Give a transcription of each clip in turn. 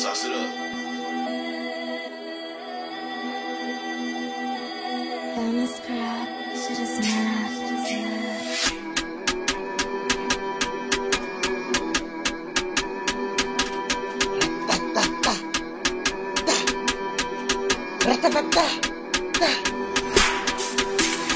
Sauce it up. Bonus crap, shit is mad.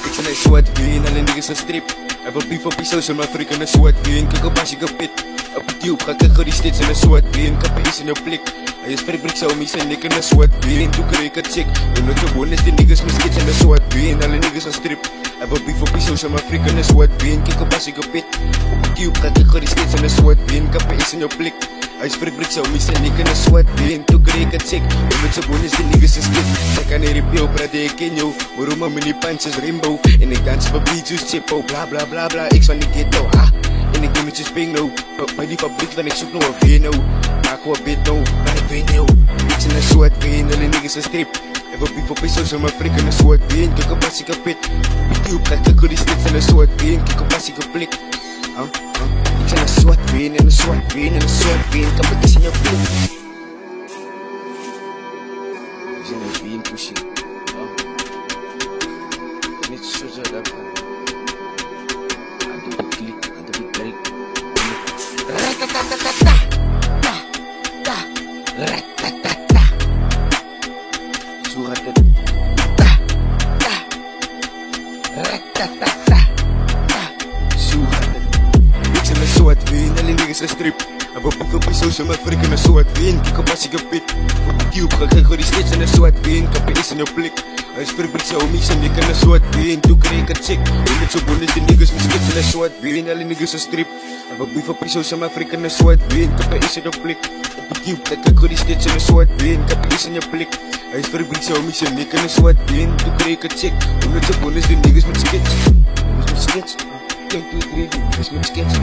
Ik ben een zwart wien, alleen niggas een strip. Hij wil beef op die social, maar freak in een zwart wien. Kijk op als je kapit. Op die tube ga ik die steeds in een zwart wien. Kappen is in jouw blik. Hij is verbrik zo, mis en ik in een zwart wien. Doe kreeg het chick. Doe nooit gewoon is die niggas met skits in een zwart wien. Alleen niggas een strip. Hij wil beef op die social, maar freak in een zwart wien. Kijk op als je kapit. Op die tube ga ik die steeds in een zwart wien. Kappen is in jouw blik. Hij is verbrik zo, mis en ik in een zwart wien. Doe kreeg het chick. Doe nooit gewoon is die niggas een skits. Zij kan hier in praat ik in jou. Waarom een mini punches rainbow. En ik dans op beats zoals Chippo. Bla bla bla bla. Ik zal niet ghetto, ha. En ik doe met je spring nou. Maar die fabriek dan ik zoek nog een veen nou. Maak wat bit nou, maar ik weet nou. Ik zit in een zwart ween, alleen niggas een strip. En wat beef op is zo, maar frik in een zwart ween. Kijk op als ik kapit. Op die hoek ga ik die steeds in een zwart ween. Kijk op als ik een blik. Ik zit in een zwart ween, in een zwart ween, in een zwart ween. Kap is in jouw blik. Ik zit in een ween pushing. Niet zo zo daarvan. Ratatatata, ratatatata. Zo gaat het. Ratatatata. Zo gaat het. Ik zit in een zwart ween, alleen niggas een strip. En wat beef op die social, maar frik in een zwart ween. Kijk op als ik een pit. Op die tube ga ik die steeds in een zwart ween. Kappen is in jouw blik. Hij is verbrik zo, mis en ik in een zwart ween. Doe kreeg het chick. Doe met zo bonus, die niggas met skits in een zwart ween. Alleen niggas een strip. En wat beef op die social, maar frik in een zwart ween. Kappen is in jouw blik. Op die tube ga ik die steeds in een zwart ween. Kappen is in jouw blik. Hij is verbrik zo, mis en ik in een zwart ween. Doe kreeg het chick. Doe met zo bonus, die niggas met skits. Niggas met skits. 1, 2, 3, die niggas met skits.